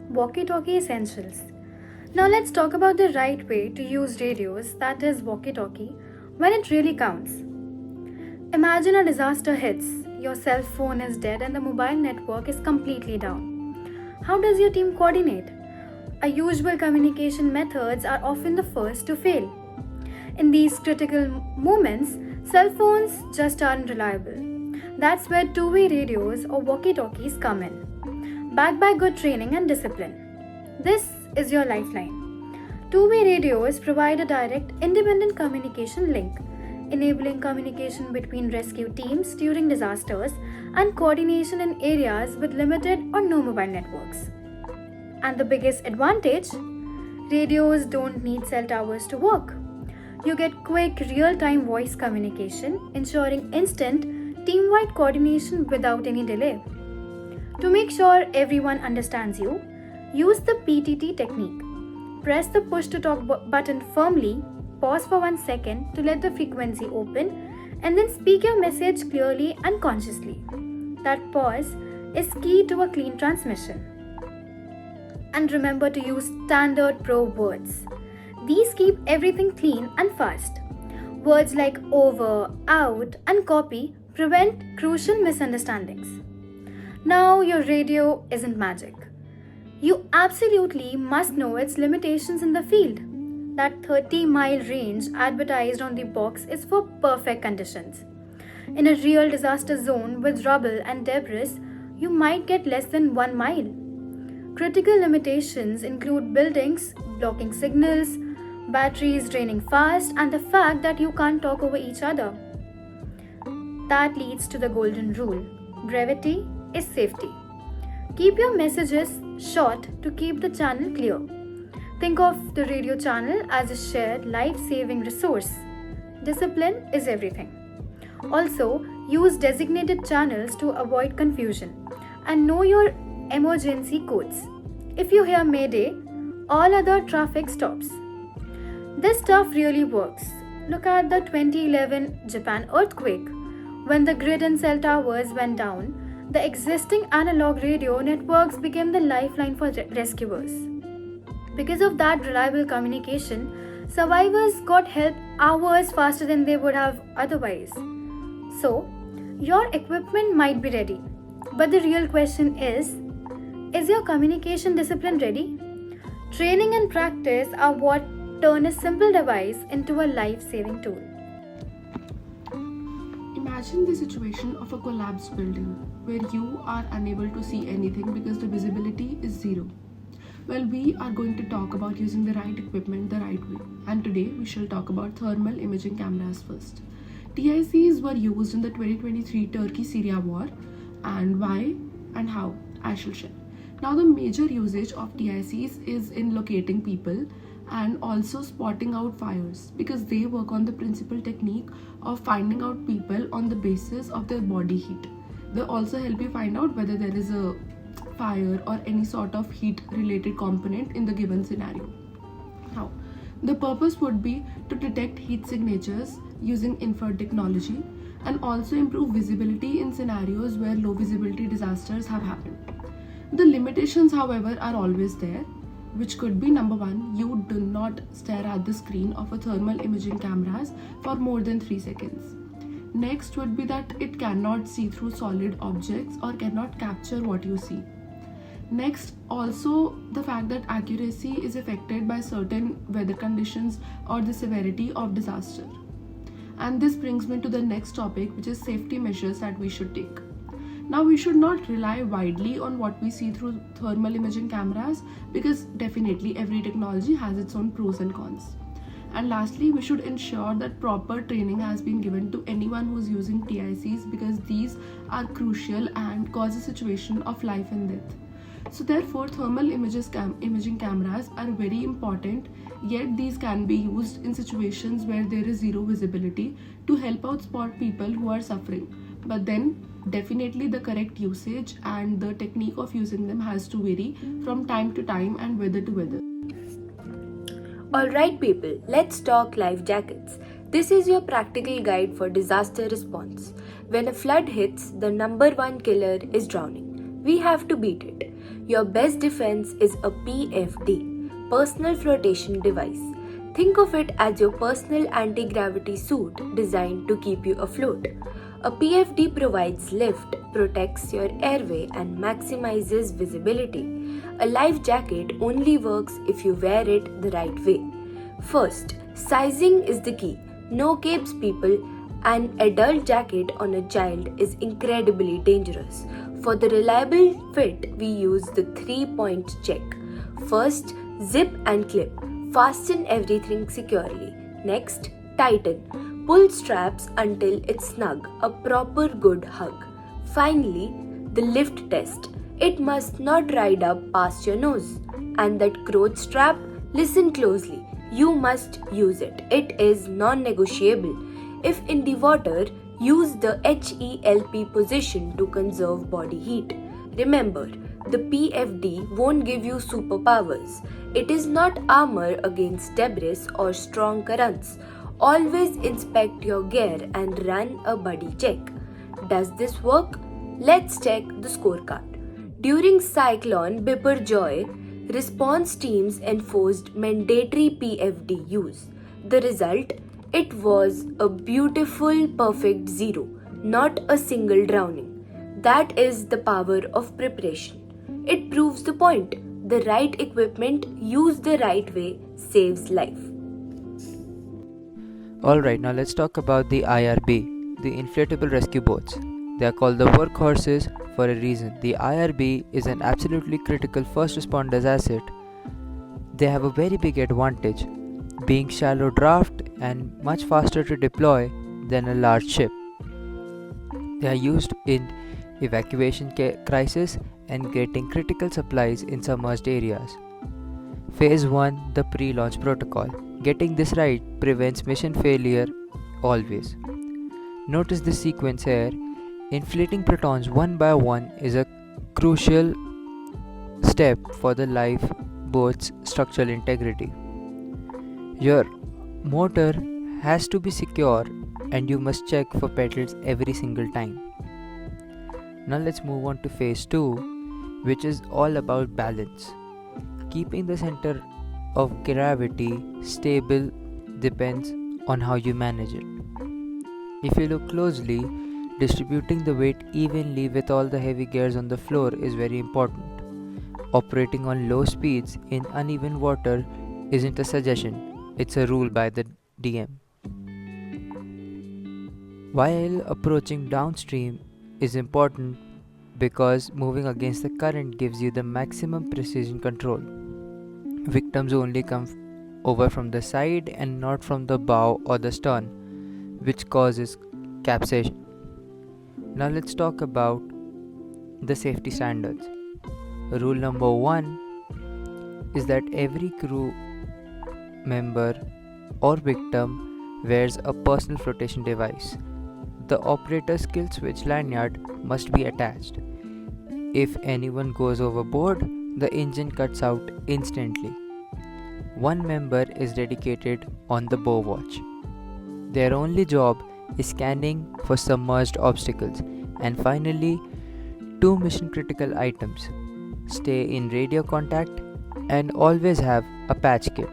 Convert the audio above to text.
walkie-talkie essentials. Now let's talk about the right way to use radios, that is walkie-talkie, when it really counts. Imagine a disaster hits, your cell phone is dead and the mobile network is completely down. How does your team coordinate? Our usual communication methods are often the first to fail. In these critical moments, cell phones just aren't reliable. That's where two-way radios or walkie-talkies come in, backed by good training and discipline. This is your lifeline. Two-way radios provide a direct, independent communication link, enabling communication between rescue teams during disasters and coordination in areas with limited or no mobile networks. And the biggest advantage? Radios don't need cell towers to work. You get quick, real-time voice communication, ensuring instant, team-wide coordination without any delay. To make sure everyone understands you, use the PTT technique. Press the push-to-talk button firmly, pause for 1 second to let the frequency open, and then speak your message clearly and consciously. That pause is key to a clean transmission. And remember to use standard pro words. These keep everything clean and fast. Words like over, out, and copy prevent crucial misunderstandings. Now, your radio isn't magic. You absolutely must know its limitations in the field. That 30-mile range advertised on the box is for perfect conditions. In a real disaster zone with rubble and debris, you might get less than 1 mile. Critical limitations include buildings blocking signals, batteries draining fast, and the fact that you can't talk over each other. That leads to the golden rule. Brevity is safety. Keep your messages short to keep the channel clear. Think of the radio channel as a shared life-saving resource. Discipline is everything. Also, use designated channels to avoid confusion and know your emergency codes. If you hear Mayday, all other traffic stops. This stuff really works. Look at the 2011 Japan earthquake. When the grid and cell towers went down, the existing analog radio networks became the lifeline for rescuers. Because of that reliable communication, survivors got help hours faster than they would have otherwise. So, your equipment might be ready, but the real question is your communication discipline ready? Training and practice are what turn a simple device into a life-saving tool. Imagine the situation of a collapsed building where you are unable to see anything because the visibility is zero. Well, we are going to talk about using the right equipment the right way, and today we shall talk about thermal imaging cameras first. TICs were used in the 2023 Turkey-Syria war, and why and how I shall share. Now, the major usage of TICs is in locating people and also spotting out fires, because they work on the principal technique of finding out people on the basis of their body heat. They also help you find out whether there is a fire or any sort of heat related component in the given scenario. Now, the purpose would be to detect heat signatures using infrared technology and also improve visibility in scenarios where low visibility disasters have happened. The limitations, however, are always there, which could be number 1, you do not stare at the screen of a thermal imaging cameras for more than 3 seconds. Next would be that it cannot see through solid objects or cannot capture what you see. Next, also the fact that accuracy is affected by certain weather conditions or the severity of disaster. And this brings me to the next topic, which is safety measures that we should take. Now, we should not rely widely on what we see through thermal imaging cameras, because definitely every technology has its own pros and cons. And lastly, we should ensure that proper training has been given to anyone who is using TICs, because these are crucial and cause a situation of life and death. So therefore, thermal imaging cameras are very important, yet these can be used in situations where there is zero visibility to help out spot people who are suffering. But then definitely the correct usage and the technique of using them has to vary from time to time and weather to weather. Alright people, let's talk life jackets. This is your practical guide for disaster response. When a flood hits, the number 1 killer is drowning. We have to beat it. Your best defense is a PFD, personal flotation device. Think of it as your personal anti-gravity suit designed to keep you afloat. A PFD provides lift, protects your airway, and maximizes visibility. A life jacket only works if you wear it the right way. First, sizing is the key. No capes, people. An adult jacket on a child is incredibly dangerous. For the reliable fit, we use the 3-point check. First, zip and clip. Fasten everything securely. Next, tighten. Pull straps until it's snug, a proper good hug. Finally, the lift test. It must not ride up past your nose. And that crotch strap, listen closely. You must use it. It is non-negotiable. If in the water, use the HELP position to conserve body heat. Remember, the PFD won't give you superpowers. It is not armor against debris or strong currents. Always inspect your gear and run a buddy check. Does this work? Let's check the scorecard. During Cyclone Biparjoy, response teams enforced mandatory PFD use. The result? It was a beautiful, perfect zero, not a single drowning. That is the power of preparation. It proves the point. The right equipment used the right way saves life. Alright, now let's talk about the IRB, the inflatable rescue boats. They are called the workhorses for a reason. The IRB is an absolutely critical first responders asset. They have a very big advantage, being shallow draft and much faster to deploy than a large ship. They are used in evacuation crisis and getting critical supplies in submerged areas. Phase 1, the pre-launch protocol. Getting this right prevents mission failure always. Notice the sequence here. Inflating protons one by one is a crucial step for the lifeboat's structural integrity. Your motor has to be secure and you must check for petals every single time. Now let's move on to phase 2, which is all about balance. Keeping the center of gravity stable depends on how you manage it. If you look closely, distributing the weight evenly with all the heavy gears on the floor is very important. Operating on low speeds in uneven water isn't a suggestion, it's a rule by the DM. While approaching downstream is important because moving against the current gives you the maximum precision control. Victims only come over from the side and not from the bow or the stern, which causes capsization. Now let's talk about the safety standards. Rule number 1 is that every crew member or victim wears a personal flotation device. The operator's kill switch lanyard must be attached. If anyone goes overboard, the engine cuts out instantly. One member is dedicated on the bow watch. Their only job is scanning for submerged obstacles. And finally, 2 mission critical items. Stay in radio contact and always have a patch kit.